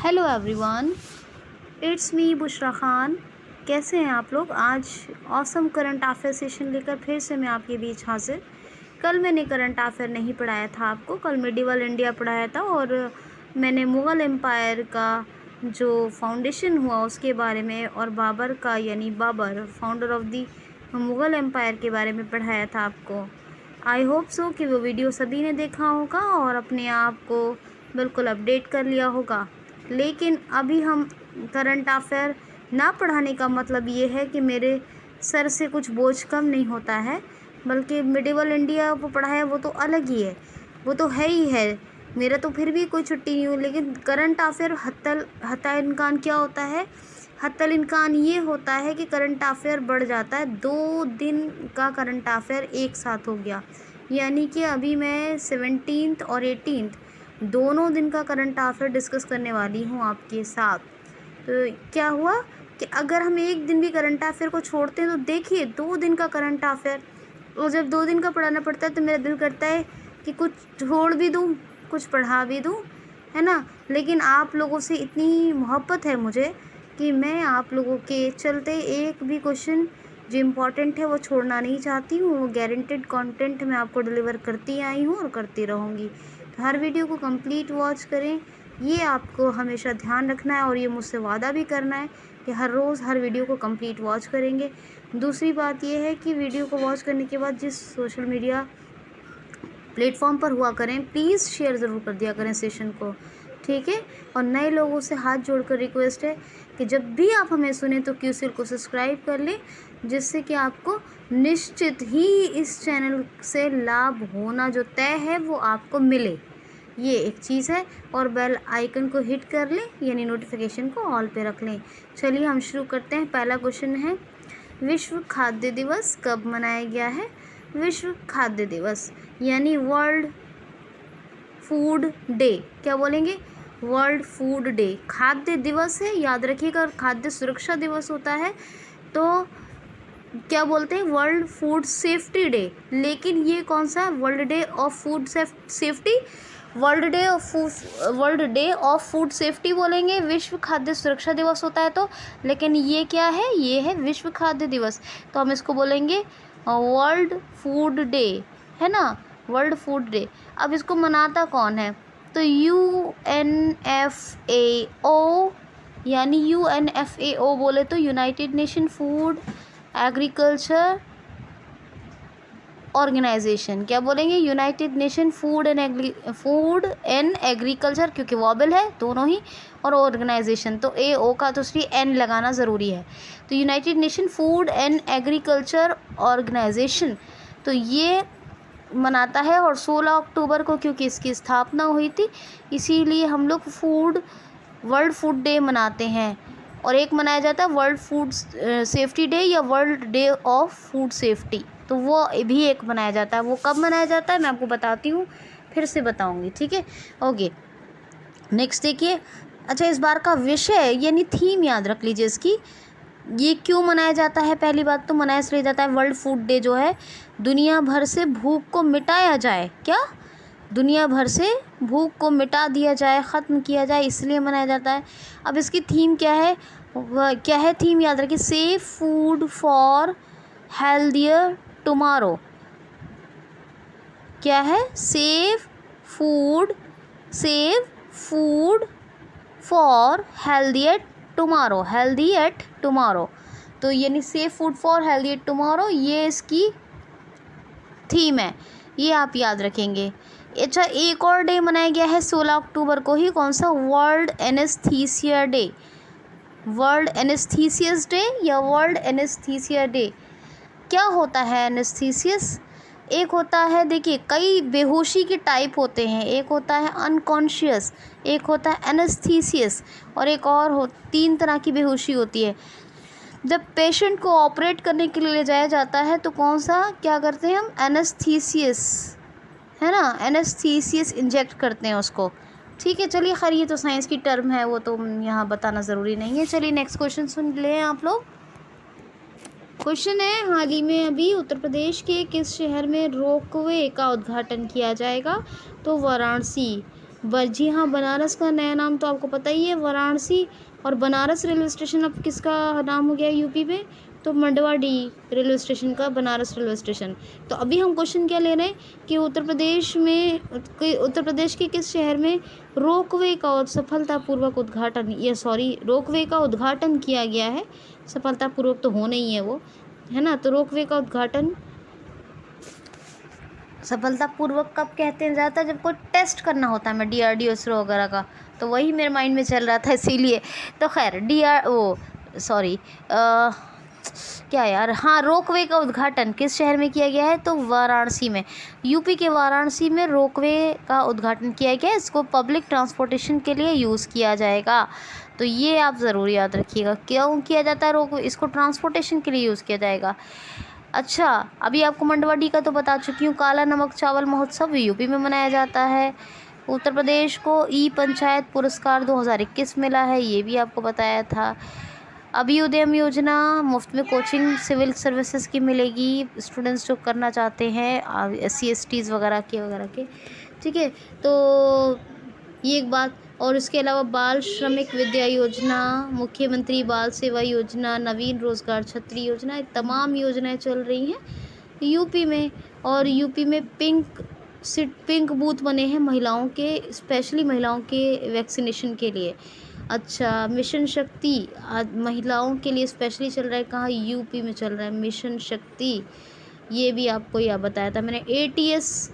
Hello everyone, it's me Bushra Khan. कैसे हैं आप लोग? आज ऑसम करंट अफेयर सेशन लेकर फिर से मैं आपके बीच हाजिर। कल मैंने करंट अफेयर नहीं पढ़ाया था आपको, कल मिडिवल इंडिया पढ़ाया था और मैंने मुग़ल एम्पायर का जो फाउंडेशन हुआ उसके बारे में और बाबर का यानी Babur founder of the Mughal empire के बारे में पढ़ाया था आपको। आई होप सो कि वो वीडियो सभी ने देखा होगा और अपने आप को बिल्कुल अपडेट कर लिया होगा। लेकिन अभी हम करंट अफेयर ना पढ़ाने का मतलब ये है कि मेरे सर से कुछ बोझ कम नहीं होता है, बल्कि मिडिवल इंडिया वो पढ़ाया वो तो अलग ही है, वो तो है ही है। मेरा तो फिर भी कोई छुट्टी नहीं हुई, लेकिन करंट अफेयर हत्ता इम्कान क्या होता है? हत्तल इम्कान ये होता है कि करंट अफेयर बढ़ जाता है। 2 दिन का करंट अफेयर एक साथ हो गया, यानी कि अभी मैं 17 और 18 दोनों दिन का करंट अफेयर डिस्कस करने वाली हूँ आपके साथ। तो क्या हुआ कि अगर हम एक दिन भी करंट अफेयर को छोड़ते हैं तो देखिए 2 दिन का करंट अफेयर, और जब 2 दिन का पढ़ाना पड़ता है तो मेरा दिल करता है कि कुछ छोड़ भी दूँ, कुछ पढ़ा भी दूँ, है ना। लेकिन आप लोगों से इतनी मोहब्बत है मुझे कि मैं आप लोगों के चलते एक भी क्वेश्चन जो इम्पोर्टेंट है वो छोड़ना नहीं चाहती हूँ। वो गारंटेड कंटेंट मैं आपको डिलीवर करती आई हूँ और करती रहूँगी। तो हर वीडियो को कंप्लीट वॉच करें, ये आपको हमेशा ध्यान रखना है और ये मुझसे वादा भी करना है कि हर रोज़ हर वीडियो को कंप्लीट वॉच करेंगे। दूसरी बात ये है कि वीडियो को वॉच करने के बाद जिस सोशल मीडिया प्लेटफॉर्म पर हुआ करें, प्लीज़ शेयर ज़रूर कर दिया करें सेशन को, ठीक है। और नए लोगों से हाथ जोड़कर रिक्वेस्ट है कि जब भी आप हमें सुने तो क्यूसिल को सब्सक्राइब कर लें, जिससे कि आपको निश्चित ही इस चैनल से लाभ होना जो तय है वो आपको मिले, ये एक चीज़ है। और बेल आइकन को हिट कर लें, यानी नोटिफिकेशन को ऑल पे रख लें। चलिए हम शुरू करते हैं। पहला क्वेश्चन है, विश्व खाद्य दिवस कब मनाया गया है? विश्व खाद्य दिवस यानी वर्ल्ड फूड डे, क्या बोलेंगे? World food day. खाद्य दिवस है, याद रखिएगा। खाद्य सुरक्षा दिवस होता है तो क्या बोलते हैं? World food safety day. लेकिन ये कौन सा? World day of food safety, world day of food safety बोलेंगे। विश्व खाद्य सुरक्षा दिवस होता है तो, लेकिन ये क्या है? ये है विश्व खाद्य दिवस, तो हम इसको बोलेंगे वर्ल्ड फूड डे, है ना, वर्ल्ड फूड डे। अब इसको मनाता कौन है? तो UNFAO, यानी UNFAO बोले तो United Nation Food Agriculture Organisation, क्या बोलेंगे? United Nation Food and Agriculture, क्योंकि वॉबल है दोनों ही, और ऑर्गेनाइजेशन तो AO का तो श्री N लगाना ज़रूरी है। तो United Nation Food and Agriculture Organisation, तो ये मनाता है। और 16 अक्टूबर को क्योंकि इसकी स्थापना हुई थी, इसीलिए हम लोग वर्ल्ड फूड डे मनाते हैं। और एक मनाया जाता है वर्ल्ड फूड सेफ्टी डे या world day of food safety, तो वो भी एक मनाया जाता है। वो कब मनाया जाता है मैं आपको बताती हूँ, फिर से बताऊँगी, ठीक है। ओके, नेक्स्ट देखिए। अच्छा, इस बार का विषय यानी थीम याद रख लीजिए इसकी। ये क्यों मनाया जाता है? पहली बात तो मनाया इसलिए जाता है, वर्ल्ड फूड डे जो है, दुनिया भर से भूख को मिटाया जाए। क्या? दुनिया भर से भूख को मिटा दिया जाए, ख़त्म किया जाए, इसलिए मनाया जाता है। अब इसकी थीम क्या है? क्या है थीम? याद रखिए, safe food for healthier tomorrow. क्या है? Safe food for healthy eight tomorrow, तो यानी safe food for healthy eight tomorrow, ये इसकी थीम है, ये आप याद रखेंगे। अच्छा, एक और डे मनाया गया है 16 अक्टूबर को ही, कौन सा? World anaesthesia day, world anaesthesias day या वर्ल्ड एनेस्थीसिया डे। क्या होता है एनेस्थीसियस? एक होता है, देखिए कई बेहोशी के टाइप होते हैं, एक होता है अनकॉन्शियस, एक होता है एनेस्थीसियस, और एक और 3 तरह की बेहोशी होती है। जब पेशेंट को ऑपरेट करने के लिए ले जाया जाता है तो कौन सा क्या करते हैं हम? एनेस्थीसियस, है ना, एनेस्थीसियस इंजेक्ट करते हैं उसको, ठीक है। चलिए, खैर ये तो साइंस की टर्म है, वो तो यहाँ बताना ज़रूरी नहीं है। चलिए नेक्स्ट क्वेश्चन सुन लें आप लोग। क्वेश्चन है, हाल ही में अभी उत्तर प्रदेश के किस शहर में रोपवे का उद्घाटन किया जाएगा? तो वाराणसी, जी हाँ, बनारस का नया नाम तो आपको पता ही है, वाराणसी। और बनारस रेलवे स्टेशन अब किसका नाम हो गया है यूपी में? तो मंडवाडी रेलवे स्टेशन का बनारस रेलवे स्टेशन। तो अभी हम क्वेश्चन क्या ले रहे हैं कि उत्तर प्रदेश के किस शहर में रोपवे का सफलतापूर्वक उद्घाटन, या सॉरी, रोपवे का उद्घाटन किया गया है। सफलतापूर्वक तो होना ही है वो, है ना। तो रोपवे का उद्घाटन सफलतापूर्वक कब कहते हैं? ज़्यादातर जब कोई टेस्ट करना होता है, मैं DRDO इसरो वगैरह का, तो वही मेरे माइंड में चल रहा था इसीलिए। तो खैर सॉरी, क्या यार, हाँ, रोपवे का उद्घाटन किस शहर में किया गया है? तो वाराणसी में। यूपी के वाराणसी में रोपवे का उद्घाटन किया गया है। इसको पब्लिक ट्रांसपोर्टेशन के लिए यूज़ किया जाएगा। तो ये आप ज़रूर याद रखिएगा, क्यों किया जाता है रोपवे? इसको ट्रांसपोर्टेशन के लिए यूज़ किया जाएगा। अच्छा, अभी आपको मंडवाडी का तो बता चुकी हूँ। काला नमक चावल महोत्सव यूपी में मनाया जाता है। उत्तर प्रदेश को ई पंचायत पुरस्कार 2021 मिला है, ये भी आपको बताया था। अभ्युदयम योजना, मुफ्त में कोचिंग सिविल सर्विसेज की मिलेगी स्टूडेंट्स जो करना चाहते हैं, SC STs वगैरह के, ठीक है। तो ये एक बात। और इसके अलावा बाल श्रमिक विद्या योजना, मुख्यमंत्री बाल सेवा योजना, नवीन रोजगार छतरी योजना, ये तमाम योजनाएं चल रही हैं यूपी में। और यूपी में पिंक बूथ बने हैं महिलाओं के, स्पेशली महिलाओं के वैक्सीनेशन के लिए। अच्छा, मिशन शक्ति आज महिलाओं के लिए स्पेशली चल रहा है। कहाँ? यूपी में चल रहा है मिशन शक्ति। ये भी आपको यह बताया था मैंने। ATS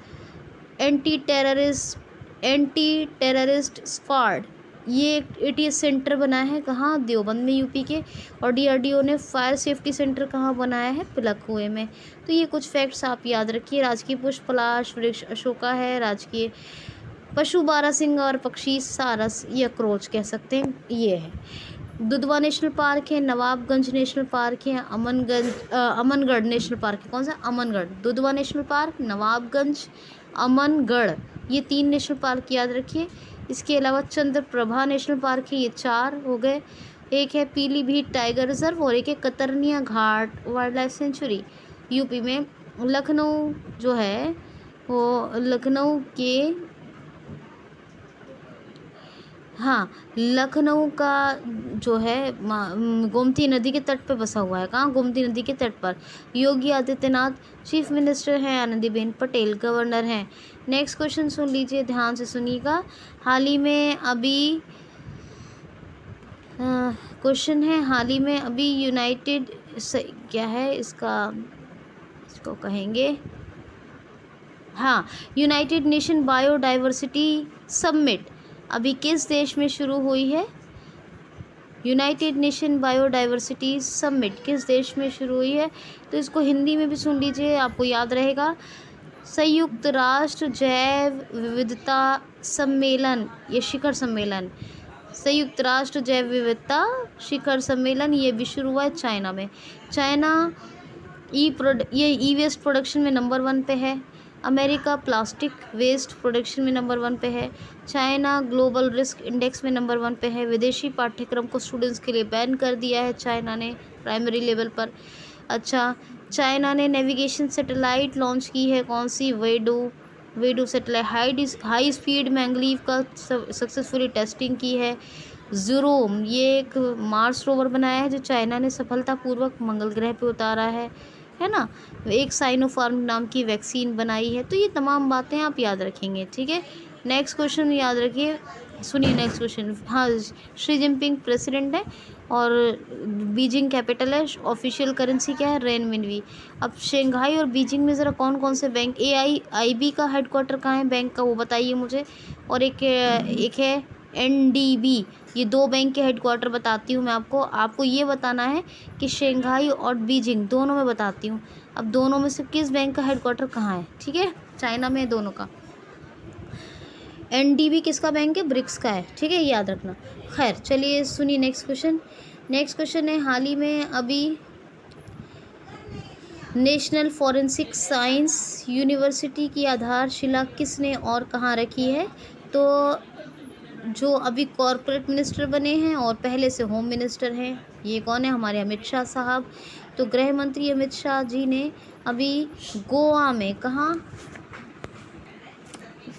एंटी टेररिस्ट स्क्वाड, ये एक ATS सेंटर बना है। कहाँ? देवबंद में, यूपी के। और DRDO ने फायर सेफ्टी सेंटर कहाँ बनाया है? पिलखुए में। तो ये कुछ फैक्ट्स आप याद रखिए। राजकीय पुष्प पलाश वृक्ष अशोका है। राजकीय पशु बारहसिंगा और पक्षी सारस या क्रोच कह सकते हैं, ये है। दुधवा नेशनल पार्क है, नवाबगंज नेशनल पार्क है, अमनगढ़ नेशनल पार्क है। कौन सा? अमनगढ़। दुधवा नेशनल पार्क, नवाबगंज, अमनगढ़, ये 3 नेशनल पार्क याद रखिए। इसके अलावा चंद्रप्रभा नेशनल पार्क है, ये 4 हो गए। एक है पीलीभीत टाइगर रिजर्व और एक है कतरनिया घाट वाइल्ड लाइफ सेंचुरी यूपी में। लखनऊ जो है वो लखनऊ के, हाँ, लखनऊ का जो है गोमती नदी के तट पर बसा हुआ है। कहाँ? गोमती नदी के तट पर। योगी आदित्यनाथ चीफ मिनिस्टर हैं, आनंदीबेन पटेल गवर्नर हैं। नेक्स्ट क्वेश्चन सुन लीजिए, ध्यान से सुनिएगा। हाल ही में अभी क्वेश्चन है, हाल ही में अभी यूनाइटेड क्या है इसको कहेंगे, हाँ, यूनाइटेड नेशन बायोडाइवर्सिटी समिट अभी किस देश में शुरू हुई है? यूनाइटेड नेशन बायोडाइवर्सिटी समिट किस देश में शुरू हुई है? तो इसको हिंदी में भी सुन लीजिए, आपको याद रहेगा। संयुक्त राष्ट्र जैव विविधता सम्मेलन, ये शिखर सम्मेलन, संयुक्त राष्ट्र जैव विविधता शिखर सम्मेलन, ये भी शुरू हुआ है चाइना में। चाइना ये ई वेस्ट प्रोडक्शन में नंबर 1 पे है। अमेरिका प्लास्टिक वेस्ट प्रोडक्शन में नंबर 1 पे है। चाइना ग्लोबल रिस्क इंडेक्स में नंबर 1 पे है। विदेशी पाठ्यक्रम को स्टूडेंट्स के लिए बैन कर दिया है चाइना ने प्राइमरी लेवल पर। अच्छा, चाइना ने नेविगेशन सैटेलाइट लॉन्च की है, कौन सी? वेडू सैटेलाइट। हाई स्पीड मैंगलीव का सक्सेसफुली टेस्टिंग की है। ज़ूरोम, ये एक मार्स रोवर बनाया है जो चाइना ने सफलतापूर्वक मंगल ग्रह पे उतारा है ना। एक साइनोफार्म नाम की वैक्सीन बनाई है। तो ये तमाम बातें आप याद रखेंगे, ठीक है। नेक्स्ट क्वेश्चन याद रखिए, सुनिए नेक्स्ट क्वेश्चन। हाँ, शी जिनपिंग प्रेसिडेंट है और बीजिंग कैपिटल है। ऑफिशियल करेंसी क्या है? रेनमिनवी। अब शंघाई और बीजिंग में ज़रा कौन कौन से बैंक, AIIB का हेडक्वार्टर कहाँ है बैंक का, वो बताइए मुझे। और एक है NDB। ये 2 बैंक के हेडक्वार्टर बताती हूँ मैं आपको ये बताना है कि शंघाई और बीजिंग दोनों में बताती हूँ। अब दोनों में से किस बैंक का हेडक्वार्टर कहाँ है, ठीक है। चाइना में दोनों का। NDB किसका बैंक है? ब्रिक्स का है, ठीक है, याद रखना। खैर चलिए सुनिए नेक्स्ट क्वेश्चन है, हाल ही में अभी नेशनल फॉरेंसिक साइंस यूनिवर्सिटी की आधारशिला किसने और कहाँ रखी है? तो जो अभी कॉरपोरेट मिनिस्टर बने हैं और पहले से होम मिनिस्टर हैं, ये कौन है? हमारे अमित शाह साहब। तो गृह मंत्री अमित शाह जी ने अभी गोवा में, कहाँ?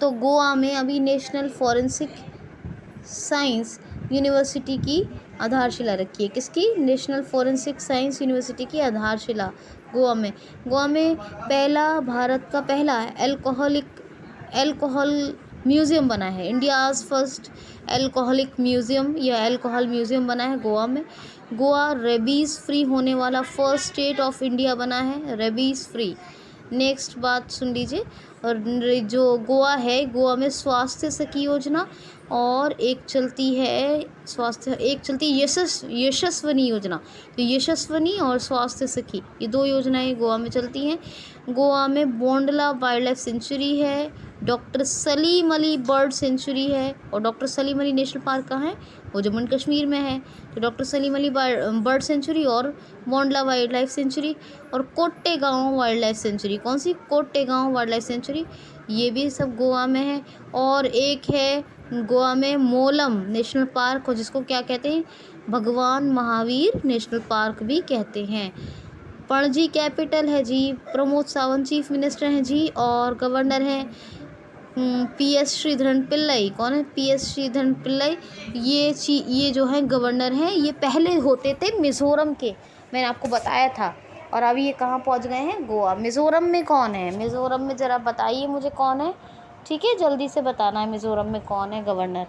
तो गोवा में अभी नेशनल फॉरेंसिक साइंस यूनिवर्सिटी की आधारशिला रखी है। किसकी? नेशनल फॉरेंसिक साइंस यूनिवर्सिटी की आधारशिला गोवा में। गोवा में भारत का पहला एल्कोहल म्यूज़ियम बना है। इंडियाज़ फर्स्ट एल्कोहलिक म्यूज़ियम या एल्कोहल म्यूज़ियम बना है गोवा में। गोवा रेबीज़ फ्री होने वाला फर्स्ट स्टेट ऑफ इंडिया बना है, रेबीज़ फ्री। नेक्स्ट बात सुन लीजिए, और जो गोवा है, गोवा में स्वास्थ्य सखी योजना और एक चलती यशस्वनी योजना। तो यशस्वनी और स्वास्थ्य सखी, ये 2 योजनाएं गोवा में चलती हैं। गोवा में बोंडला वाइल्ड लाइफ सेंचुरी है, doctor Salim Ali bird sanctuary है। और doctor Salim Ali national park कहाँ है? वो जम्मू एंड कश्मीर में है। तो doctor Salim Ali bird sanctuary और बोंडला वाइल्ड लाइफ सेंचुरी, और कोट्टेगांव वाइल्ड लाइफ सेंचुरी। कौन सी? कोट्टेगांव वाइल्ड लाइफ सेंचुरी, ये भी सब गोवा में है। और एक है गोवा में मोलम नेशनल पार्क, और जिसको क्या कहते हैं? भगवान महावीर नेशनल पार्क भी कहते हैं। पणजी कैपिटल है जी। प्रमोद सावंत चीफ मिनिस्टर हैं जी, और गवर्नर हैं PS श्रीधरन पिल्लई। कौन है? PS श्रीधरन पिल्लई। ये जो है गवर्नर हैं, ये पहले होते थे मिज़ोरम के, मैंने आपको बताया था। और अभी ये कहाँ पहुँच गए हैं? गोवा। मिज़ोरम में कौन है? मिज़ोरम में ज़रा बताइए मुझे कौन है, ठीक है? जल्दी से बताना है मिज़ोरम में कौन है गवर्नर।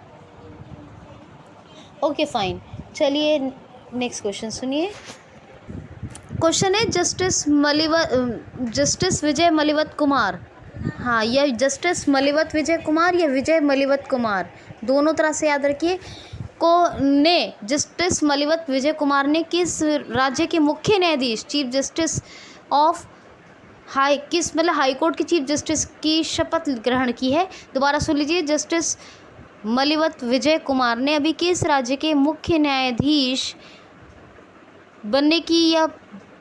ओके फाइन, चलिए नेक्स्ट क्वेश्चन सुनिए। क्वेश्चन है जस्टिस विजय मलिवत कुमार, हाँ, यह जस्टिस मलिवत विजय कुमार या विजय मलिवत कुमार, दोनों तरह से याद रखिए। जस्टिस मलिवत विजय कुमार ने किस राज्य के मुख्य न्यायाधीश, chief justice of high court के चीफ जस्टिस की शपथ ग्रहण की है? दोबारा सुन लीजिए, जस्टिस मलिवत विजय कुमार ने अभी किस राज्य के मुख्य न्यायाधीश बनने की या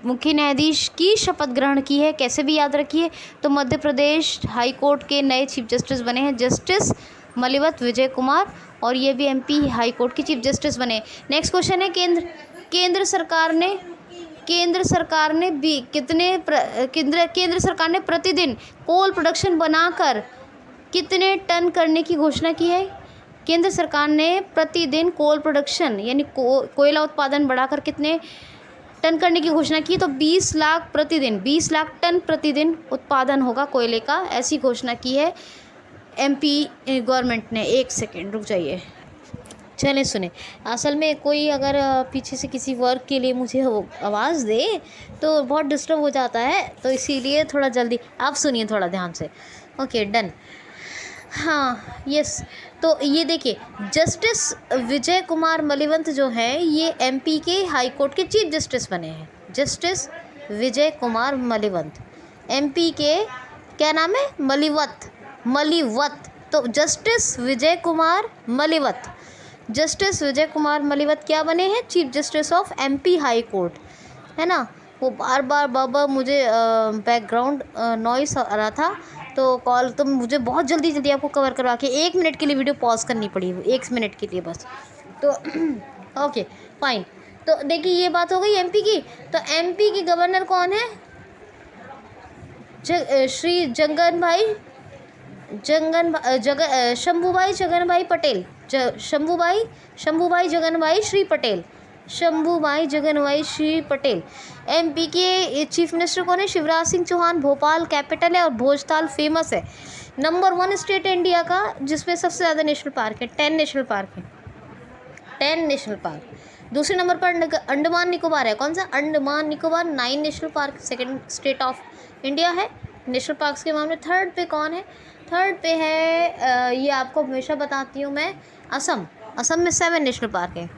मुख्य न्यायाधीश की शपथ ग्रहण की है? कैसे भी याद रखिए, तो मध्य प्रदेश हाई कोर्ट के नए चीफ जस्टिस बने हैं जस्टिस मलिवत विजय कुमार, और ये भी MP हाई कोर्ट के चीफ जस्टिस बने। नेक्स्ट क्वेश्चन है, केंद्र सरकार ने प्रतिदिन कोल प्रोडक्शन बनाकर कितने टन करने की घोषणा की है? केंद्र सरकार ने प्रतिदिन कोल प्रोडक्शन यानी कोयला उत्पादन बढ़ाकर कितने टन करने की घोषणा की? तो 20 लाख टन प्रतिदिन उत्पादन होगा कोयले का, ऐसी घोषणा की है MP गवर्नमेंट ने। एक सेकेंड रुक जाइए, चलें सुने। असल में कोई अगर पीछे से किसी वर्क के लिए मुझे आवाज़ दे तो बहुत डिस्टर्ब हो जाता है, तो इसीलिए थोड़ा जल्दी आप सुनिए, थोड़ा ध्यान से। Okay done. हाँ यस, तो ये देखिए, जस्टिस विजय कुमार मलिवत जो हैं, ये MP के हाई कोर्ट के चीफ जस्टिस बने हैं। जस्टिस विजय कुमार मलिवत, MP के क्या नाम है? मलिवत। तो जस्टिस विजय कुमार मलिवत क्या बने हैं? Chief justice of MP high court, है ना। वो बार बाबा मुझे बैकग्राउंड नॉइस आ रहा था, तो कॉल तो मुझे बहुत जल्दी आपको कवर करवा के 1 मिनट के लिए वीडियो पॉज करनी पड़ी, 1 मिनट के लिए बस। तो ओके फाइन, तो देखिए ये बात हो गई MP की। तो MP की गवर्नर कौन है? श्री शंभूभाई जगनभाई श्री पटेल। MP के चीफ मिनिस्टर कौन है? शिवराज सिंह चौहान। भोपाल कैपिटल है और भोजताल फेमस है। नंबर 1 स्टेट है इंडिया का जिसमें सबसे ज़्यादा नेशनल पार्क है, 10 नेशनल पार्क है, 10 नेशनल पार्क। दूसरे नंबर पर अंडमान निकोबार है। कौन सा? Andaman Nicobar, 9 national park, second state of India है नेशनल पार्क्स के मामले। थर्ड पे कौन है? थर्ड पे है ये आपको हमेशा बताती हूँ मैं, असम में 7 नेशनल पार्क है।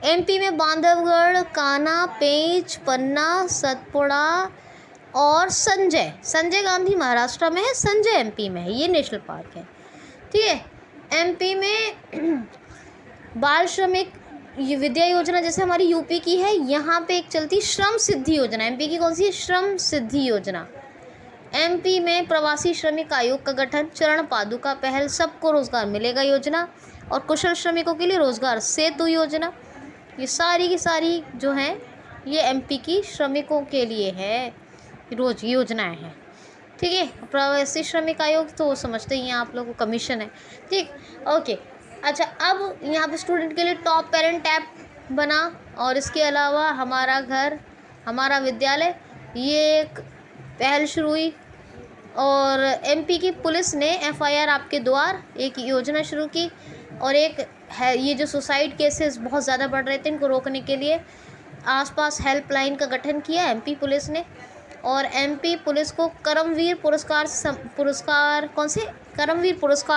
MP में बांधवगढ़, कान्हा, पेंच, पन्ना, सतपुड़ा और संजय गांधी महाराष्ट्र में है, संजय MP में है, ये नेशनल पार्क है, ठीक है। MP में बाल श्रमिक विद्या योजना जैसे हमारी UP की है, यहाँ पे एक चलती श्रम सिद्धि योजना। MP की कौन सी है? श्रम सिद्धि योजना। MP में प्रवासी श्रमिक आयोग का गठन, चरण पादुका पहल, सबको रोजगार मिलेगा योजना, और कुशल श्रमिकों के लिए रोजगार सेतु योजना। ये सारी की सारी जो हैं ये MP की श्रमिकों के लिए है, रोज योजनाएं हैं, ठीक ठीक है। प्रवासी श्रमिक आयोग तो समझते ही हैं आप लोगों को, कमीशन है, ठीक, ओके। अच्छा, अब यहाँ पे स्टूडेंट के लिए टॉप पेरेंट ऐप बना, और इसके अलावा हमारा घर हमारा विद्यालय, ये एक पहल शुरू हुई। और एमपी की पुलिस ने एफआईआर आपके द्वार एक योजना शुरू की, और एक है ये जो सुसाइड केसेस बहुत ज़्यादा बढ़ रहे थे, इनको रोकने के लिए आसपास हेल्पलाइन का गठन किया एमपी पुलिस ने। और एमपी पुलिस को करमवीर पुरस्कार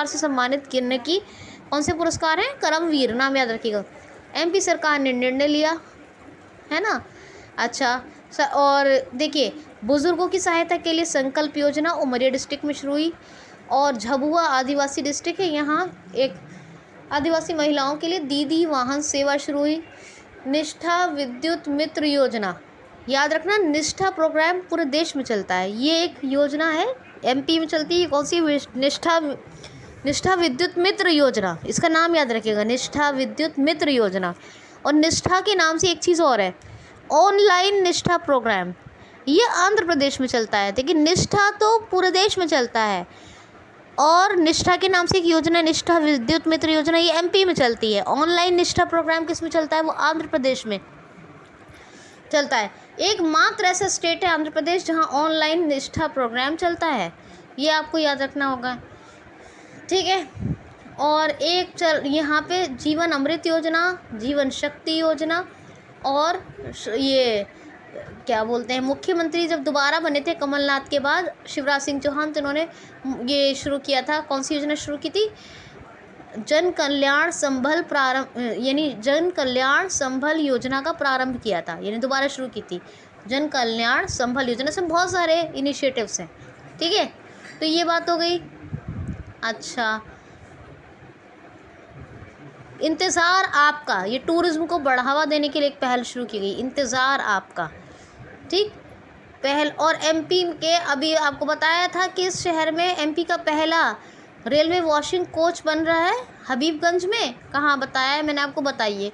से सम्मानित करने की, कौन से पुरस्कार हैं, करमवीर, नाम याद रखिएगा। एमपी सरकार ने निर्णय लिया, है ना। अच्छा और देखिए, बुज़ुर्गों की सहायता के लिए संकल्प योजना उमरिया डिस्ट्रिक्ट में शुरू हुई, और झाबुआ आदिवासी डिस्ट्रिक्ट है, यहाँ एक आदिवासी महिलाओं के लिए दीदी वाहन सेवा शुरू हुई। निष्ठा विद्युत मित्र योजना, याद रखना, निष्ठा प्रोग्राम पूरे देश में चलता है, ये एक योजना है एमपी में चलती है। कौन सी, निष्ठा विद्युत मित्र योजना, इसका नाम याद रखिएगा, निष्ठा विद्युत मित्र योजना। और निष्ठा के नाम से एक चीज़ और है, ऑनलाइन निष्ठा प्रोग्राम, ये आंध्र प्रदेश में चलता है। देखिए, निष्ठा तो पूरे देश में चलता है, और निष्ठा के नाम से एक योजना, निष्ठा विद्युत मित्र योजना, ये एमपी में चलती है। ऑनलाइन निष्ठा प्रोग्राम किस में चलता है, वो आंध्र प्रदेश में चलता है। एकमात्र ऐसा स्टेट है आंध्र प्रदेश जहां ऑनलाइन निष्ठा प्रोग्राम चलता है, ये आपको याद रखना होगा, ठीक है। और एक यहाँ पे जीवन अमृत योजना, जीवन शक्ति योजना, और ये क्या बोलते हैं, मुख्यमंत्री जब दोबारा बने थे कमलनाथ के बाद शिवराज सिंह चौहान, तो उन्होंने ये शुरू किया था, कौन सी योजना शुरू की थी, जन कल्याण संभल प्रारंभ, यानी जन कल्याण संभल योजना का प्रारंभ किया था, यानी दोबारा शुरू की थी जन कल्याण संभल योजना। से बहुत सारे इनिशिएटिव्स हैं, ठीक है। तो ये बात हो गई। अच्छा, इंतज़ार आपका, ये टूरिज्म को बढ़ावा देने के लिए एक पहल शुरू की गई, इंतज़ार आपका, ठीक, पहल। और एमपी के, अभी आपको बताया था कि इस शहर में एमपी का पहला रेलवे वॉशिंग कोच बन रहा है हबीबगंज में, कहाँ बताया है मैंने आपको, बताइए।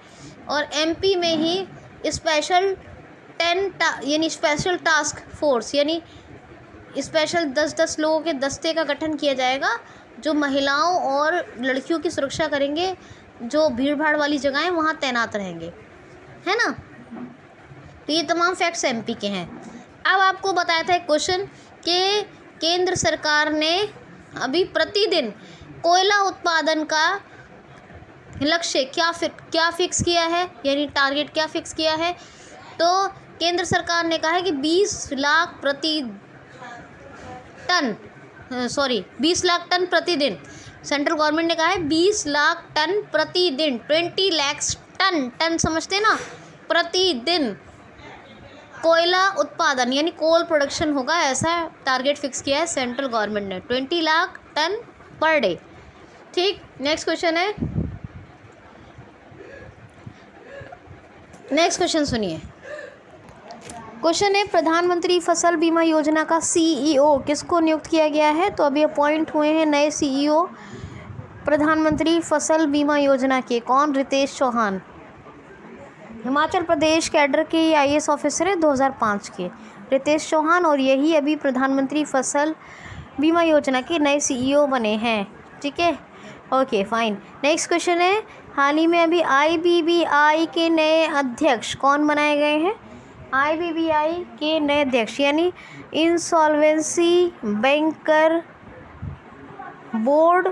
और एमपी में ही स्पेशल स्पेशल टास्क फोर्स, यानी स्पेशल 10-10 लोगों के दस्ते का गठन किया जाएगा, जो महिलाओं और लड़कियों की सुरक्षा करेंगे, जो भीड़ भाड़ वाली जगह है वहाँ तैनात रहेंगे, है ना। तो ये तमाम फैक्ट्स एमपी के हैं। अब आपको बताया था एक क्वेश्चन कि केंद्र सरकार ने अभी प्रतिदिन कोयला उत्पादन का लक्ष्य क्या फिक्स किया है, यानी टारगेट क्या फिक्स किया है। तो केंद्र सरकार ने कहा है कि 20 लाख टन प्रतिदिन, सेंट्रल गवर्नमेंट ने कहा है 20 लाख टन प्रतिदिन, 20 लाख टन समझते ना, प्रतिदिन कोयला उत्पादन यानी कोल प्रोडक्शन होगा, ऐसा टारगेट फिक्स किया है सेंट्रल गवर्नमेंट ने, 20 लाख टन पर डे, ठीक। नेक्स्ट क्वेश्चन है, नेक्स्ट क्वेश्चन सुनिए। क्वेश्चन है, प्रधानमंत्री फसल बीमा योजना का सीईओ किसको नियुक्त किया गया है। तो अभी अपॉइंट हुए हैं नए सीईओ प्रधानमंत्री फसल बीमा योजना के, कौन, रितेश चौहान, हिमाचल प्रदेश कैडर के आईएएस ऑफिसर है 2005 के रितेश चौहान, और यही अभी प्रधानमंत्री फसल बीमा योजना के नए सीईओ बने हैं, ठीक है, ओके फाइन। नेक्स्ट क्वेश्चन है, हाल ही में अभी आईबीबीआई के नए अध्यक्ष कौन बनाए गए हैं। आईबीबीआई के नए अध्यक्ष यानी insolvency banker board,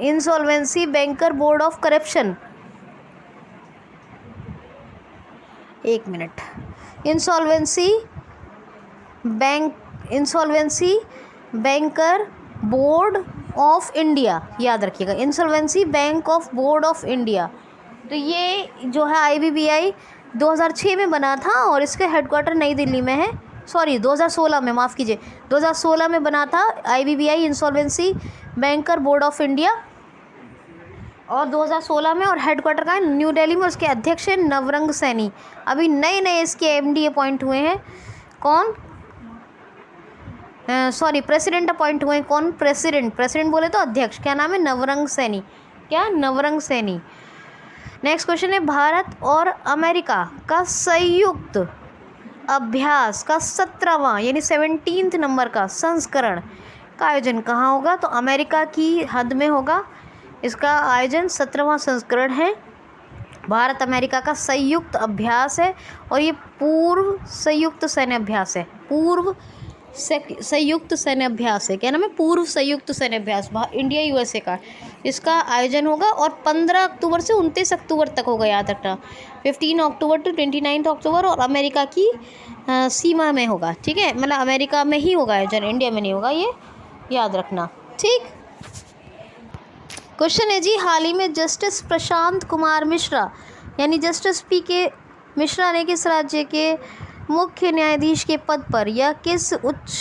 insolvency banker board of corruption, एक minute, insolvency banker board of India, याद रखिएगा, insolvency bank of board of India. तो ये जो है आईबीबीआई 2006 में बना था, और इसके हेडक्वार्टर नई दिल्ली में है, सॉरी 2016 में, माफ़ कीजिए, 2016 में बना था IBBI insolvency banker board of India, और 2016 में, और हेडक्वार्टर का है न्यू दिल्ली में। उसके अध्यक्ष हैं नवरंग सैनी, अभी नए नए इसके एमडी अपॉइंट हुए हैं, कौन, प्रेसिडेंट अपॉइंट हुए हैं, कौन, प्रेसिडेंट बोले तो अध्यक्ष, क्या नाम है, नवरंग सैनी, क्या, नवरंग सैनी। नेक्स्ट क्वेश्चन है, भारत और अमेरिका का संयुक्त अभ्यास का 17वां यानी 17th नंबर का संस्करण का आयोजन कहाँ होगा? तो अमेरिका की हद में होगा। इसका आयोजन 17वां संस्करण है। भारत अमेरिका का संयुक्त अभ्यास है और ये पूर्व संयुक्त सैन्य अभ्यास है। पूर्व संयुक्त सैन्य अभ्यास है। क्या नाम है? पूर्व संयुक्त सैन्य अभ्यास इंडिया यूएसए का इसका आयोजन होगा और 15 अक्टूबर से 29 अक्टूबर तक होगा, याद रखना। 15 अक्टूबर टू 29 अक्टूबर और अमेरिका की सीमा में होगा। ठीक है, मतलब अमेरिका में ही होगा आयोजन, इंडिया में नहीं होगा, ये याद रखना। ठीक, क्वेश्चन है जी, हाल ही में जस्टिस प्रशांत कुमार मिश्रा यानी जस्टिस पी.के. मिश्रा ने किस राज्य के मुख्य न्यायाधीश के पद पर या किस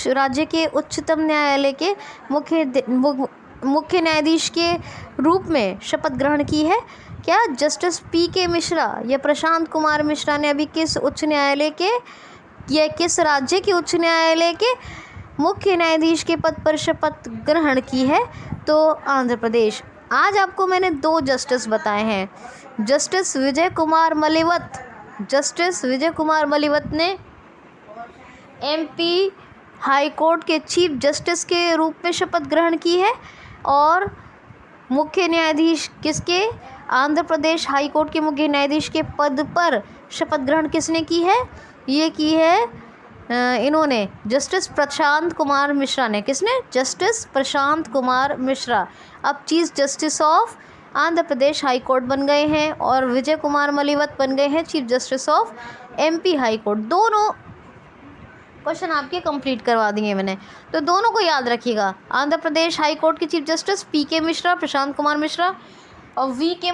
राज्य के उच्चतम न्यायालय के मुख्य न्यायाधीश के रूप में शपथ ग्रहण की है? क्या जस्टिस पी.के. मिश्रा या प्रशांत कुमार मिश्रा ने अभी किस उच्च न्यायालय के या किस राज्य के उच्च न्यायालय के मुख्य न्यायाधीश के पद पर शपथ ग्रहण की है? तो आंध्र प्रदेश। आज आपको मैंने 2 जस्टिस बताए हैं। जस्टिस विजय कुमार मलिवत ने एमपी हाई कोर्ट के चीफ जस्टिस के रूप में शपथ ग्रहण की है और मुख्य न्यायाधीश किसके? आंध्र प्रदेश हाई कोर्ट के मुख्य न्यायाधीश के पद पर शपथ ग्रहण किसने की है? ये की है इन्होंने, जस्टिस प्रशांत कुमार मिश्रा ने। किसने? जस्टिस प्रशांत कुमार मिश्रा अब chief justice of Andhra Pradesh high court बन गए हैं और विजय कुमार मलिवत बन गए हैं chief justice of MP high court. दोनों क्वेश्चन आपके कंप्लीट करवा दिए मैंने, तो दोनों को याद रखिएगा। आंध्र प्रदेश हाई कोर्ट के chief justice PK. Mishra, Prashant Kumar Mishra, और वी के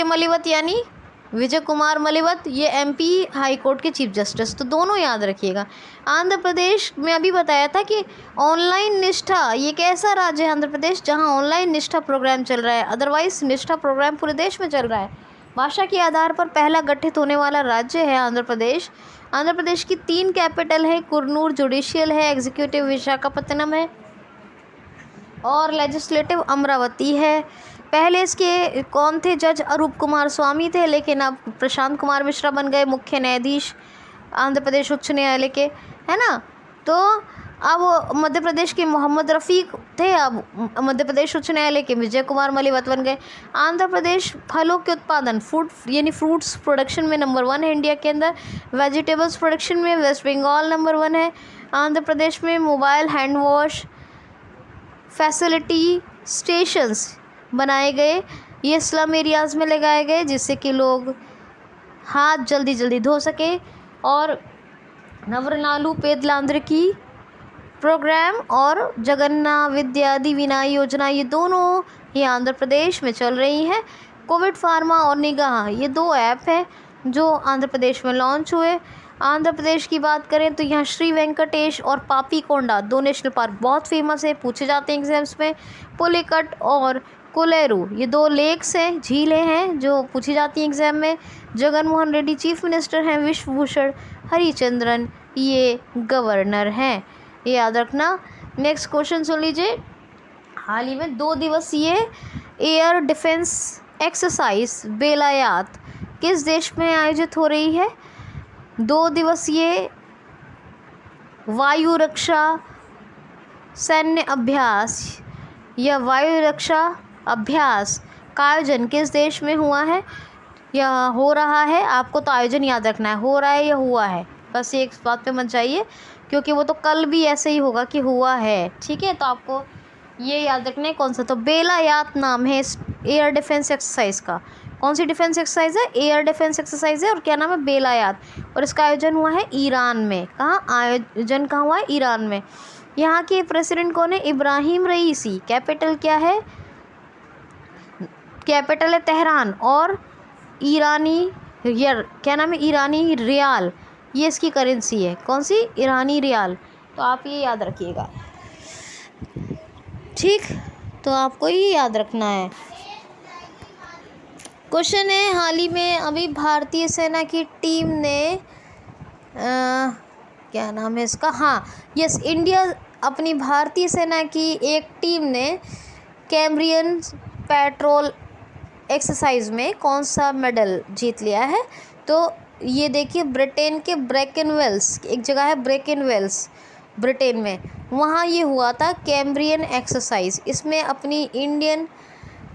मलिवत यानी विजय कुमार मलिवत, ये एमपी हाई कोर्ट के चीफ जस्टिस। तो दोनों याद रखिएगा। आंध्र प्रदेश में अभी बताया था कि ऑनलाइन निष्ठा, ये कैसा राज्य है आंध्र प्रदेश? जहां ऑनलाइन निष्ठा प्रोग्राम चल रहा है, अदरवाइज निष्ठा प्रोग्राम पूरे देश में चल रहा है। भाषा के आधार पर पहला गठित होने वाला राज्य है आंध्र प्रदेश। आंध्र प्रदेश की 3 कैपिटल है, कुरनूर जुडिशियल है, एग्जीक्यूटिव विशाखापत्तनम है और लेजिस्लेटिव अमरावती है। पहले इसके कौन थे? जज अरूप कुमार स्वामी थे, लेकिन अब प्रशांत कुमार मिश्रा बन गए मुख्य न्यायाधीश आंध्र प्रदेश उच्च न्यायालय के, है ना। तो अब मध्य प्रदेश के मोहम्मद रफ़ीक थे, अब मध्य प्रदेश उच्च न्यायालय के विजय कुमार मलिवत बन गए। आंध्र प्रदेश फलों के उत्पादन यानी फ्रूट्स प्रोडक्शन में नंबर 1 है इंडिया के अंदर। वेजिटेबल्स प्रोडक्शन में वेस्ट बंगाल नंबर 1 है। आंध्र प्रदेश में mobile hand wash facility stations बनाए गए, ये स्लम एरियाज़ में लगाए गए जिससे कि लोग हाथ जल्दी धो सके। और नवरनालू पेदलांद्रिकी प्रोग्राम और जगन्ना विद्या दिविना योजना, ये दोनों ही आंध्र प्रदेश में चल रही हैं। कोविड फार्मा और निगाह, ये 2 ऐप हैं जो आंध्र प्रदेश में लॉन्च हुए। आंध्र प्रदेश की बात करें तो यहाँ श्री वेंकटेश और पापीकोंडा 2 नेशनल पार्क बहुत फेमस है, पूछे जाते हैं एग्जाम्स में। पुलिकट और कोलेरू, ये 2 लेक्स हैं, झीलें हैं जो पूछी जाती हैं एग्जाम में। जगन मोहन रेड्डी चीफ मिनिस्टर हैं, विश्वभूषण हरिचंद्रन ये गवर्नर हैं, ये याद रखना। नेक्स्ट क्वेश्चन सुन लीजिए। हाल ही में 2 दिवसीय एयर डिफेंस एक्सरसाइज बेलायात किस देश में आयोजित हो रही है? 2 दिवसीय वायु रक्षा सैन्य अभ्यास या वायु रक्षा अभ्यास का आयोजन किस देश में हुआ है या हो रहा है? आपको तो आयोजन याद रखना है, हो रहा है या हुआ है, बस एक बात पे मत जाइए क्योंकि वो तो कल भी ऐसे ही होगा कि हुआ है। ठीक है, तो आपको ये याद रखना है कौन सा, तो बेलायात नाम है इस एयर डिफेंस एक्सरसाइज का। कौन सी डिफेंस एक्सरसाइज है? एयर डिफेंस एक्सरसाइज है और क्या नाम है? बेलायात। और इसका आयोजन हुआ है ईरान में। कहाँ आयोजन कहाँ हुआ है? ईरान में। यहाँ के प्रेसिडेंट कौन है? इब्राहिम रईसी। कैपिटल क्या है? कैपिटल है तेहरान और ईरानी क्या नाम है? ईरानी रियाल, ये इसकी करेंसी है। कौन सी? ईरानी रियाल। तो आप ये याद रखिएगा। ठीक, तो आपको ये याद रखना है। क्वेश्चन है, हाल ही में अभी भारतीय सेना की टीम ने क्या नाम है इसका, हाँ यस, इंडिया अपनी भारतीय सेना की एक टीम ने कैम्ब्रियन पेट्रोल एक्सरसाइज में कौन सा मेडल जीत लिया है? तो ये देखिए ब्रिटेन के ब्रेकनवेल्स, एक जगह है ब्रेकनवेल्स ब्रिटेन में, वहाँ ये हुआ था कैम्ब्रियन एक्सरसाइज। इसमें अपनी इंडियन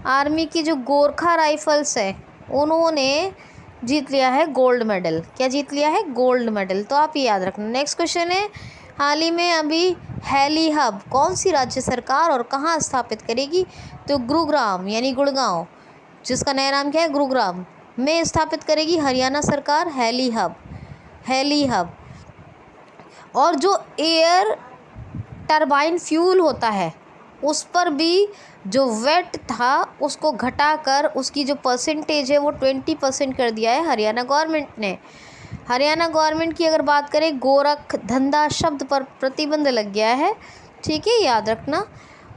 आर्मी की जो गोरखा राइफल्स है उन्होंने जीत लिया है गोल्ड मेडल। क्या जीत लिया है? Gold medal. तो आप ये याद रखना। नेक्स्ट क्वेश्चन है, हाल ही में अभी हेली हब कौन सी राज्य सरकार और कहाँ स्थापित करेगी? तो गुरुग्राम यानी गुड़गांव, जिसका नया नाम क्या है? गुरुग्राम में स्थापित करेगी हरियाणा सरकार हेली हब। Heli hub. और जो एयर टरबाइन फ्यूल होता है उस पर भी जो वेट था उसको घटाकर उसकी जो परसेंटेज है वो 20% कर दिया है हरियाणा गवर्नमेंट ने। हरियाणा गवर्नमेंट की अगर बात करें, गोरख धंधा शब्द पर प्रतिबंध लग गया है, ठीक है, याद रखना।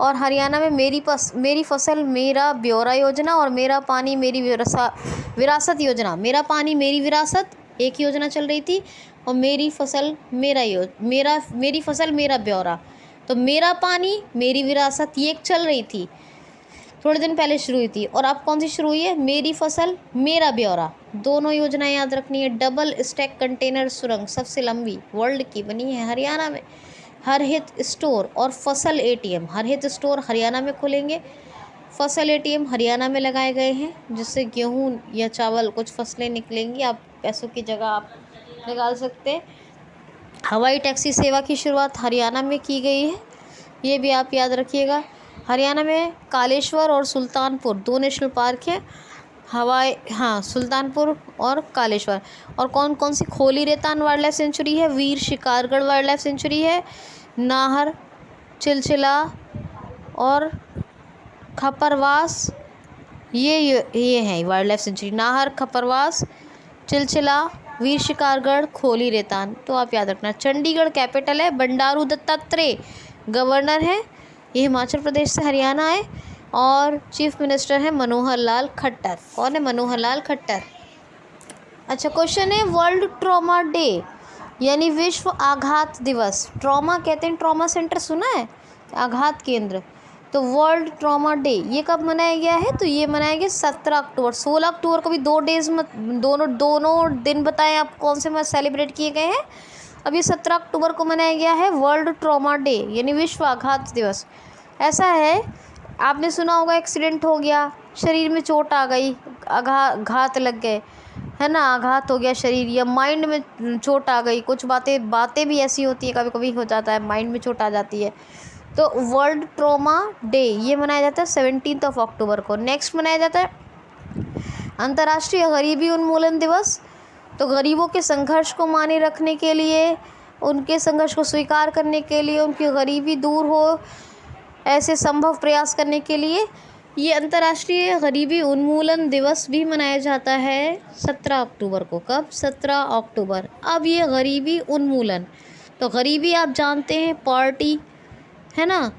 और हरियाणा में मेरी फसल मेरा ब्यौरा योजना और मेरा पानी मेरी विरासत योजना, मेरा पानी मेरी विरासत एक योजना चल रही थी, और मेरी फसल मेरा ब्यौरा, तो मेरा पानी मेरी विरासत ये एक चल रही थी, थोड़े दिन पहले शुरू हुई थी। और अब कौन सी शुरू हुई है? मेरी फसल मेरा ब्यौरा। दोनों योजनाएं याद रखनी है। डबल स्टैक कंटेनर सुरंग सबसे लंबी वर्ल्ड की बनी है हरियाणा में। हरहित स्टोर और फसल ATM, हरहित स्टोर हरियाणा में खुलेंगे, फसल ATM हरियाणा में लगाए गए हैं, जिससे गेहूँ या चावल कुछ फसलें निकलेंगी, आप पैसों की जगह आप निकाल सकते हैं। हवाई टैक्सी सेवा की शुरुआत हरियाणा में की गई है, ये भी आप याद रखिएगा। हरियाणा में कालेश्वर और सुल्तानपुर दो नेशनल पार्क है। सुल्तानपुर और कालेश्वर। और कौन कौन सी? खोली रेतान वाइल्ड लाइफ सेंचुरी है, वीर शिकारगढ़ वाइल्ड लाइफ सेंचुरी है, नाहर, चिलचिला और खपरवास, ये हैं wild life sanctuary. Nahar, खपरवास, Chilchila, वीर शिकारगढ़, खोली रेतान। तो आप याद रखना। चंडीगढ़ कैपिटल है, बंडारू दत्तात्रेय गवर्नर है, ये हिमाचल प्रदेश से हरियाणा है, और चीफ मिनिस्टर है मनोहर लाल खट्टर। कौन है? मनोहर लाल खट्टर। अच्छा, क्वेश्चन है वर्ल्ड ट्रॉमा डे यानी विश्व आघात दिवस। ट्रॉमा कहते हैं, ट्रॉमा सेंटर सुना है, आघात केंद्र। तो वर्ल्ड ट्रॉमा डे ये कब मनाया गया है? तो ये मनाया गया 17 अक्टूबर। 16 अक्टूबर को भी 2 डेज दोनों दिन बताएं आप कौन से सेलिब्रेट किए गए हैं। अब ये 17 अक्टूबर को मनाया गया है वर्ल्ड ट्रॉमा डे यानी विश्व आघात दिवस। ऐसा है, आपने सुना होगा एक्सीडेंट हो गया, शरीर में चोट आ गई, घात लग गए, है ना, आघात हो गया शरीर, या माइंड में चोट आ गई, कुछ बातें भी ऐसी होती है, कभी कभी हो जाता है, माइंड में चोट आ जाती है। तो वर्ल्ड ट्रॉमा डे ये मनाया जाता है 17 अक्टूबर को। नेक्स्ट मनाया जाता है अंतर्राष्ट्रीय गरीबी उन्मूलन दिवस। तो गरीबों के संघर्ष को माने रखने के लिए, उनके संघर्ष को स्वीकार करने के लिए, उनकी गरीबी दूर हो ऐसे संभव प्रयास करने के लिए ये अंतर्राष्ट्रीय गरीबी उन्मूलन दिवस भी मनाया जाता है 17 अक्टूबर को। कब? 17 अक्टूबर। अब ये गरीबी उन्मूलन, तो गरीबी आप जानते हैं पार्टी, है ना,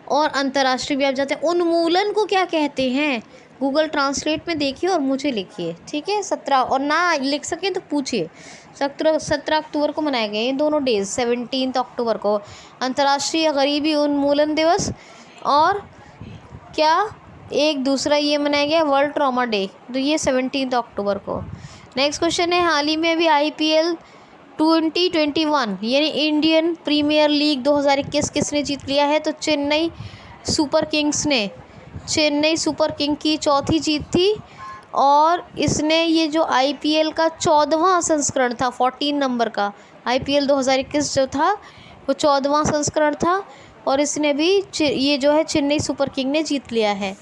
और अंतर्राष्ट्रीय भी आप जानते हैं। उन्मूलन को क्या कहते हैं? गूगल ट्रांसलेट में देखिए और मुझे लिखिए, ठीक है। 17, और ना लिख सकें तो पूछिए। 17 अक्टूबर को मनाए गए हैं दोनों डेज। 17 अक्टूबर को अंतर्राष्ट्रीय गरीबी उन्मूलन दिवस, और क्या एक दूसरा ये मनाया गया वर्ल्ड ट्रॉमा डे, तो ये 17 अक्टूबर को। नेक्स्ट क्वेश्चन है, हाल ही में भी IPL 2021 यानी इंडियन प्रीमियर लीग 2021 किसने जीत लिया है? तो चेन्नई सुपर किंग्स ने। चेन्नई सुपर किंग की चौथी जीत थी, और इसने ये जो IPL का 14वां संस्करण था, 14 नंबर का IPL 2021 जो था वो 14वां संस्करण था, और इसने भी ये जो है चेन्नई सुपर किंग ने जीत लिया है।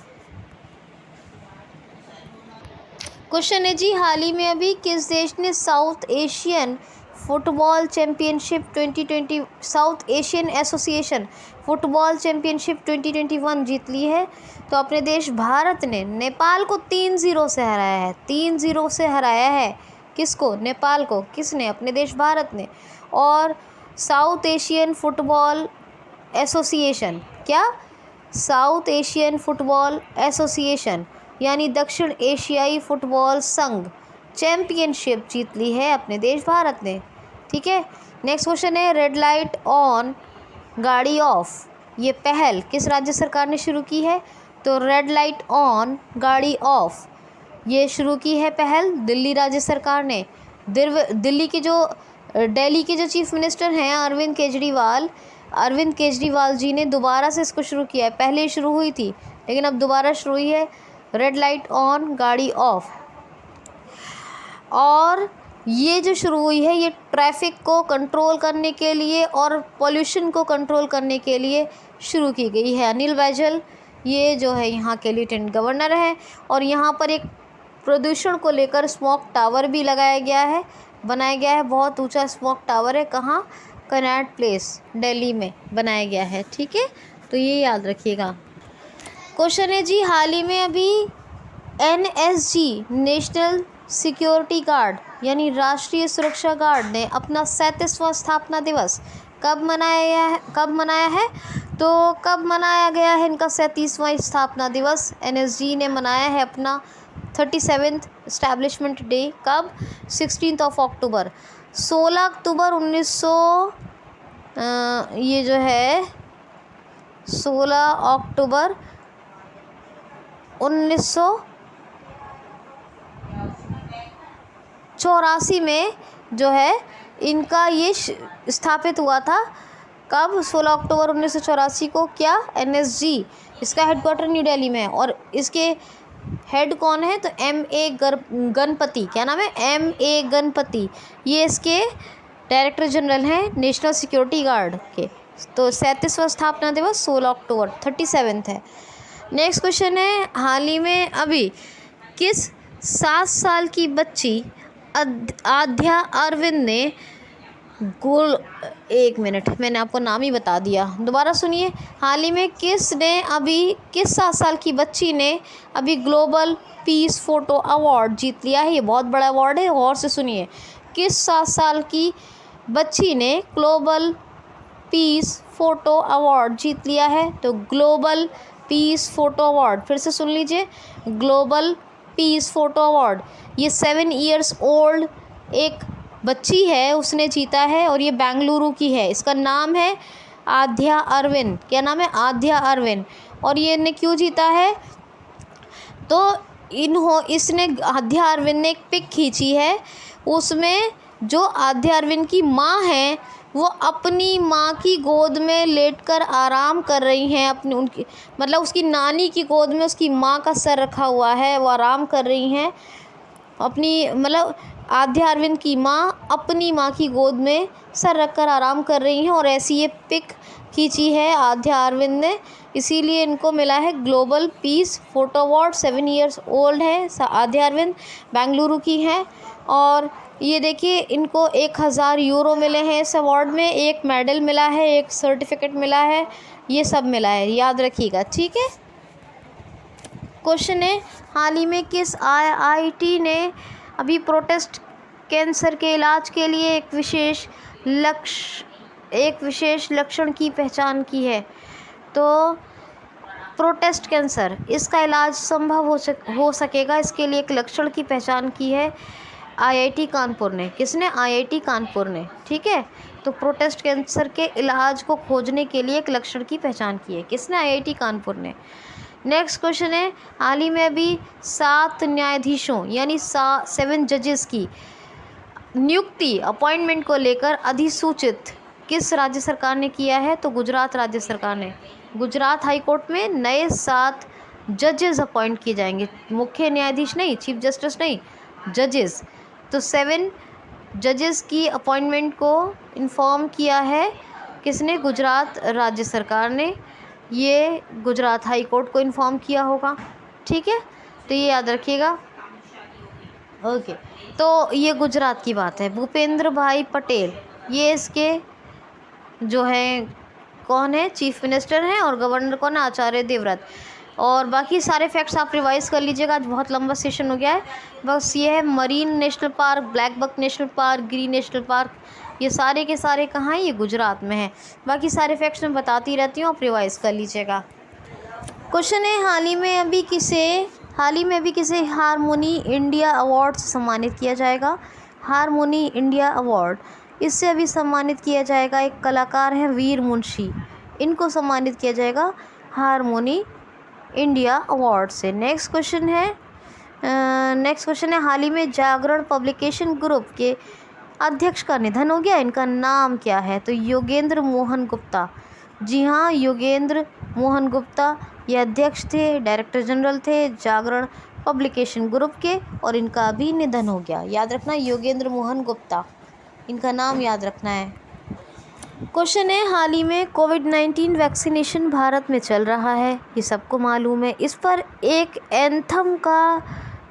क्वेश्चन है जी, हाल ही में अभी किस देश ने south Asian football championship 2020 south Asian association football championship 2021 जीत ली है? तो अपने देश भारत ने नेपाल को 3-0 से हराया है। 3-0 से हराया है किसको? नेपाल को। किसने? अपने देश भारत ने। और साउथ एशियन फुटबॉल एसोसिएशन, क्या? साउथ एशियन फुटबॉल एसोसिएशन यानी दक्षिण एशियाई फुटबॉल संघ चैम्पियनशिप जीत ली है अपने देश भारत ने, ठीक है। नेक्स्ट क्वेश्चन है, रेड लाइट ऑन गाड़ी ऑफ ये पहल किस राज्य सरकार ने शुरू की है? तो रेड लाइट ऑन गाड़ी ऑफ ये शुरू की है पहल दिल्ली राज्य सरकार ने। दिल्ली के जो दिल्ली के जो चीफ मिनिस्टर हैं अरविंद केजरीवाल जी ने दोबारा से इसको शुरू किया है। पहले ही शुरू हुई थी लेकिन अब दोबारा शुरू हुई है। रेड लाइट ऑन, गाड़ी ऑफ। और ये जो शुरू हुई है ये ट्रैफिक को कंट्रोल करने के लिए और पोल्यूशन को कंट्रोल करने के लिए शुरू की गई है। अनिल बैजल ये जो है यहाँ के लेफ्टिनेंट गवर्नर है। और यहाँ पर एक प्रदूषण को लेकर स्मोक टावर भी बनाया गया है। बहुत ऊंचा स्मोक टावर है। कहाँ? कनॉट प्लेस, दिल्ली में बनाया गया है। ठीक है, तो ये याद रखिएगा। क्वेश्चन है जी, हाल ही में अभी NSG नेशनल सिक्योरिटी गार्ड यानी राष्ट्रीय सुरक्षा गार्ड ने अपना 37वां स्थापना दिवस कब मनाया है? तो कब मनाया गया है इनका 37वां स्थापना दिवस? NSG ने मनाया है अपना 37th इस्टेब्लिशमेंट डे। कब? 16 अक्टूबर। 16 अक्टूबर 16 अक्टूबर 1984 में जो है इनका ये स्थापित हुआ था। कब? 16 अक्टूबर 1984 को। क्या? NSG। इसका हेडक्वार्टर न्यू दिल्ली में है। और इसके हेड कौन है? तो MA गणपति। क्या नाम है? MA गणपति। ये इसके डायरेक्टर जनरल हैं नेशनल सिक्योरिटी गार्ड के। तो 37वां स्थापना दिवस 16 अक्टूबर 37 है। नेक्स्ट क्वेश्चन है, हाल ही में अभी किस 7 साल की बच्ची आध्या अरविंद ने एक मिनट, मैंने आपको नाम ही बता दिया, दोबारा सुनिए। हाल ही में किस 7 साल की बच्ची ने अभी ग्लोबल पीस फ़ोटो अवार्ड जीत लिया है? ये बहुत बड़ा अवार्ड है, और से सुनिए। किस 7 साल की बच्ची ने ग्लोबल पीस फ़ोटो अवार्ड जीत लिया है? तो ग्लोबल पीस फ़ोटो अवार्ड, फिर से सुन लीजिए, ग्लोबल पीस फ़ोटो अवार्ड। ये 7 इयर्स ओल्ड एक बच्ची है, उसने जीता है और ये बेंगलुरु की है। इसका नाम है आध्या अरविंद। क्या नाम है? आध्या अरविंद। और ये ने क्यों जीता है? तो इसने आध्या अरविंद ने एक पिक खींची है, उसमें जो आध्या अरविंद की माँ है वो अपनी माँ की गोद में लेटकर आराम कर रही हैं। उसकी नानी की गोद में उसकी माँ का सर रखा हुआ है, वो आराम कर रही हैं। आध्या अरविंद की माँ अपनी माँ की गोद में सर रखकर आराम कर रही हैं और ऐसी ये पिक खींची है आध्या अरविंद ने, इसीलिए इनको मिला है global piece photo award. 7 years old है आध्या अरविंद, बेंगलुरु की हैं। और ये देखिए, इनको 1000 यूरो मिले हैं इस अवार्ड में, एक मेडल मिला है, एक सर्टिफिकेट मिला है, ये सब मिला है, याद रखिएगा। ठीक है। क्वेश्चन है, हाल ही में किस IIT ने अभी प्रोस्टेट कैंसर के इलाज के लिए एक विशेष लक्षण की पहचान की है? तो प्रोस्टेट कैंसर, इसका इलाज संभव हो सकेगा, इसके लिए एक लक्षण की पहचान की है IIT कानपुर ने। किसने? IIT कानपुर ने। ठीक है, तो प्रोस्टेट कैंसर के इलाज को खोजने के लिए एक लक्षण की पहचान की है। किसने? IIT कानपुर ने। नेक्स्ट क्वेश्चन है, हाल ही में अभी 7 न्यायाधीशों यानी 7 जजेस की नियुक्ति अपॉइंटमेंट को लेकर अधिसूचित किस राज्य सरकार ने किया है? तो गुजरात राज्य सरकार ने। गुजरात हाई कोर्ट में नए 7 जजेस अपॉइंट किए जाएंगे, मुख्य न्यायाधीश नहीं, चीफ जस्टिस नहीं, जजेस। तो 7 जजेस की अपॉइंटमेंट को इन्फॉर्म किया है किसने? गुजरात राज्य सरकार ने। ये गुजरात हाई कोर्ट को इन्फॉर्म किया होगा। ठीक है, तो ये याद रखिएगा। ओके, तो ये गुजरात की बात है। भूपेंद्र भाई पटेल, ये इसके जो है कौन है? चीफ मिनिस्टर हैं। और गवर्नर कौन है? आचार्य देवव्रत। और बाकी सारे फैक्ट्स आप रिवाइज़ कर लीजिएगा, आज बहुत लंबा सेशन हो गया है। बस ये है Marine National Park, Black Buck National Park, Green National Park, ये सारे के सारे कहाँ हैं? ये गुजरात में है। बाकी सारे फैक्ट्स मैं बताती रहती हूँ, आप रिवाइज़ कर लीजिएगा। क्वेश्चन है, हाल ही में अभी किसे हारमोनी इंडिया अवार्ड से सम्मानित किया जाएगा? हारमोनी इंडिया अवार्ड, इससे अभी सम्मानित किया जाएगा, एक कलाकार हैं वीर मुंशी, इनको सम्मानित किया जाएगा हारमोनी इंडिया अवार्ड से। नेक्स्ट क्वेश्चन है, नेक्स्ट क्वेश्चन है, हाल ही में जागरण पब्लिकेशन ग्रुप के अध्यक्ष का निधन हो गया, इनका नाम क्या है? तो योगेंद्र मोहन गुप्ता। जी हाँ, योगेंद्र मोहन गुप्ता ये अध्यक्ष थे, डायरेक्टर जनरल थे जागरण पब्लिकेशन ग्रुप के, और इनका अभी निधन हो गया। याद रखना, योगेंद्र मोहन गुप्ता, इनका नाम याद रखना है। क्वेश्चन है, हाल ही में कोविड-19 वैक्सीनेशन भारत में चल रहा है, ये सबको मालूम है। इस पर एक एंथम का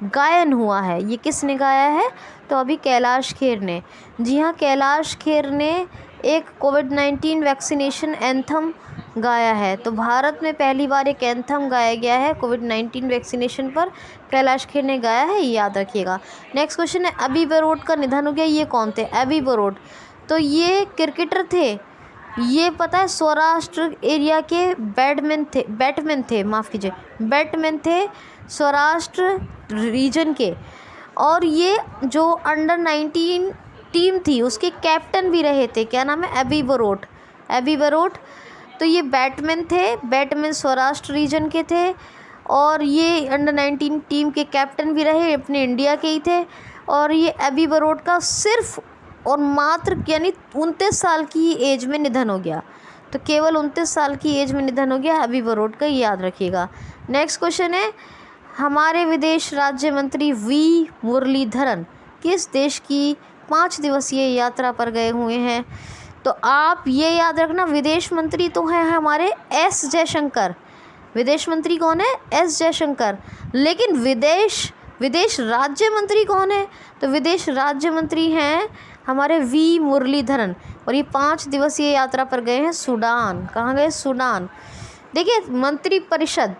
गायन हुआ है, ये किसने गाया है? तो अभी कैलाश खेर ने। जी हाँ, कैलाश खेर ने एक कोविड-19 वैक्सीनेशन एंथम गाया है। तो भारत में पहली बार एक एंथम गाया गया है कोविड-19 वैक्सीनेशन पर, कैलाश खेर ने गाया है, ये याद रखिएगा। नेक्स्ट क्वेश्चन है, एबी बरोट का निधन हो गया, ये कौन थे? एबी बरोट तो ये क्रिकेटर थे, ये पता है सौराष्ट्र एरिया के बैट्समैन थे सौराष्ट्र रीजन के, और ये जो अंडर 19 टीम थी उसके कैप्टन भी रहे थे। क्या नाम है? एबी बरोट। तो ये बैट्समैन सौराष्ट्र रीजन के थे, और ये अंडर 19 टीम के कैप्टन भी रहे, अपने इंडिया के ही थे। और ये एबी बरोट का सिर्फ और मात्र यानी 29 साल की एज में निधन हो गया। तो केवल 29 साल की एज में निधन हो गया एबी बरोट का, याद रखिएगा। नेक्स्ट क्वेश्चन है, हमारे विदेश राज्य मंत्री वी मुरलीधरन किस देश की 5 दिवसीय यात्रा पर गए हुए हैं? तो आप ये याद रखना, विदेश मंत्री तो हैं हमारे एस जयशंकर। विदेश मंत्री कौन है? एस जयशंकर। लेकिन विदेश राज्य मंत्री कौन है? तो विदेश राज्य मंत्री हैं हमारे वी मुरलीधरन, और ये 5 दिवसीय यात्रा पर गए हैं सूडान। कहाँ गए? सूडान। देखिए, मंत्री परिषद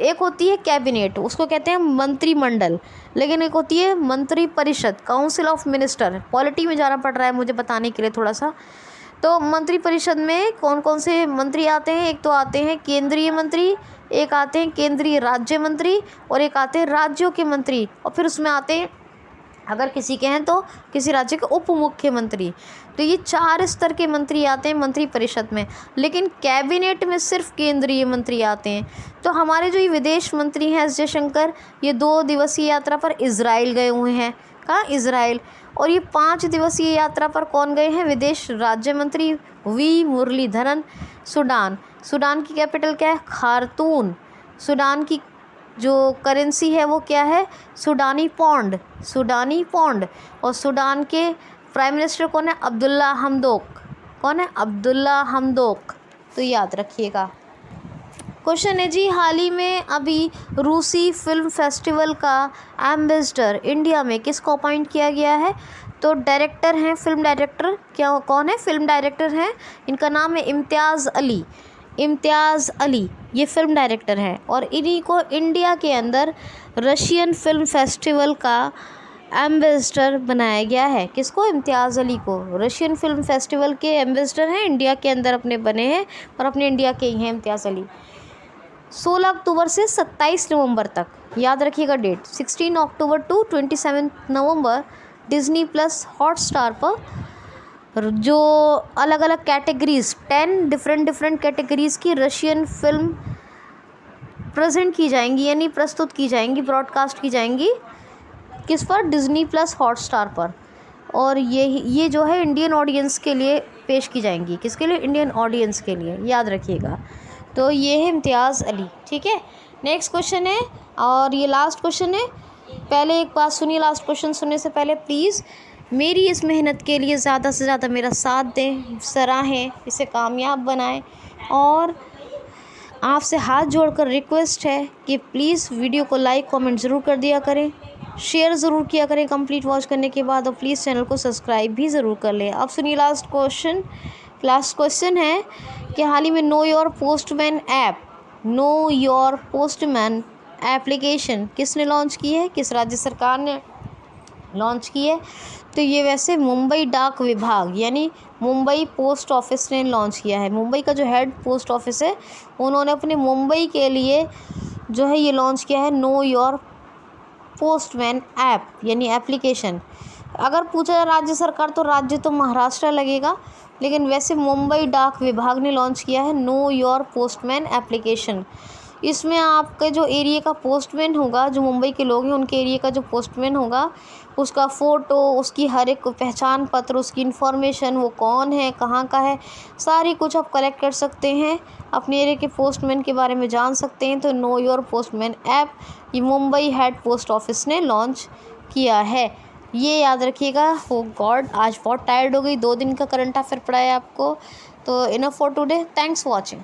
एक होती है कैबिनेट, उसको कहते हैं मंत्रिमंडल, लेकिन एक होती है मंत्री परिषद, काउंसिल ऑफ मिनिस्टर। पॉलिटी में जाना पड़ रहा है मुझे बताने के लिए थोड़ा सा। तो मंत्री परिषद में कौन कौन से मंत्री आते हैं? एक तो आते हैं केंद्रीय मंत्री, एक आते हैं केंद्रीय राज्य मंत्री, और एक आते हैं राज्यों के मंत्री, और फिर उसमें आते हैं अगर किसी के हैं तो किसी राज्य के उप मुख्यमंत्री। तो ये 4 स्तर के मंत्री आते हैं मंत्री परिषद में, लेकिन कैबिनेट में सिर्फ केंद्रीय मंत्री आते हैं। तो हमारे जो ये विदेश मंत्री हैं एस जयशंकर, ये 2 दिवसीय यात्रा पर इजराइल गए हुए हैं। कहाँ? इजराइल। और ये 5 दिवसीय यात्रा पर कौन गए हैं? विदेश राज्य मंत्री वी मुरलीधरन सूडान की कैपिटल क्या है? खार्तूम। सूडान की जो करेंसी है वो क्या है? सूडानी पौंड। और सूडान के प्राइम मिनिस्टर कौन है? अब्दुल्ला हमदोक। कौन है? अब्दुल्ला हमदोक। तो याद रखिएगा। क्वेश्चन है जी, हाल ही में अभी रूसी फिल्म फेस्टिवल का एम्बेसडर इंडिया में किसको अपॉइंट किया गया है? तो डायरेक्टर हैं, फिल्म डायरेक्टर। कौन है? फिल्म डायरेक्टर हैं, इनका नाम है इम्तियाज़ अली। ये फिल्म डायरेक्टर हैं, और इन्हीं को इंडिया के अंदर रशियन फिल्म फेस्टिवल का एम्बेसडर बनाया गया है। किसको? इम्तियाज़ अली को। रशियन फिल्म फेस्टिवल के एम्बेसडर हैं, इंडिया के अंदर अपने बने हैं, और अपने इंडिया के ही हैं इम्तियाज़ अली। 16 अक्टूबर से 27 नवंबर तक, याद रखिएगा डेट, 16 अक्टूबर टू 27 नवंबर डिज़नी प्लस हॉटस्टार पर जो अलग अलग कैटेगरीज़ 10 डिफरेंट कैटेगरीज़ की रशियन फिल्म प्रेजेंट की जाएंगी, यानी प्रस्तुत की जाएंगी, ब्रॉडकास्ट की जाएंगी। किस पर? डिज़नी प्लस हॉटस्टार पर। और ये जो है इंडियन ऑडियंस के लिए पेश की जाएंगी। किसके लिए? इंडियन ऑडियंस के लिए, याद रखिएगा। तो ये है इम्तियाज़ अली। ठीक है, नेक्स्ट क्वेश्चन है, और ये लास्ट क्वेश्चन है। पहले एक बात सुनिए, लास्ट क्वेश्चन सुनने से पहले प्लीज़ मेरी इस मेहनत के लिए ज़्यादा से ज़्यादा मेरा साथ दें, सराहें, इसे कामयाब बनाएं, और आपसे हाथ जोड़कर रिक्वेस्ट है कि प्लीज़ वीडियो को लाइक कमेंट ज़रूर कर दिया करें, शेयर ज़रूर किया करें कंप्लीट वॉच करने के बाद, और प्लीज़ चैनल को सब्सक्राइब भी ज़रूर कर लें। अब सुनिए लास्ट क्वेश्चन है कि हाल ही में नो योर पोस्टमैन एप्लीकेशन किसने लॉन्च की है? किस राज्य सरकार ने लॉन्च की है? तो ये वैसे मुंबई डाक विभाग यानी मुंबई पोस्ट ऑफिस ने लॉन्च किया है। मुंबई का जो हेड पोस्ट ऑफिस है उन्होंने अपने मुंबई के लिए जो है ये लॉन्च किया है नो योर पोस्टमैन ऐप यानी एप्लीकेशन। अगर पूछा जाए राज्य सरकार तो राज्य तो महाराष्ट्र लगेगा, लेकिन वैसे मुंबई डाक विभाग ने लॉन्च किया है नो योर पोस्टमैन एप्लीकेशन। इसमें आपके जो एरिया का पोस्टमैन होगा, जो मुंबई के लोग हैं उनके एरिया का जो पोस्टमैन होगा, उसका फ़ोटो, उसकी हर एक पहचान पत्र, उसकी इन्फॉर्मेशन, वो कौन है, कहाँ का है, सारी कुछ आप कलेक्ट कर सकते हैं। अपने एरिया के पोस्टमैन के बारे में जान सकते हैं। तो नो योर पोस्टमैन ऐप ये मुंबई हेड पोस्ट ऑफिस ने लॉन्च किया है। ये याद रखिएगा। हो गॉड, आज बहुत टायर्ड हो गई, 2 दिन का करंट अफेयर पढ़ा है आपको। तो enough for today, thanks for watching.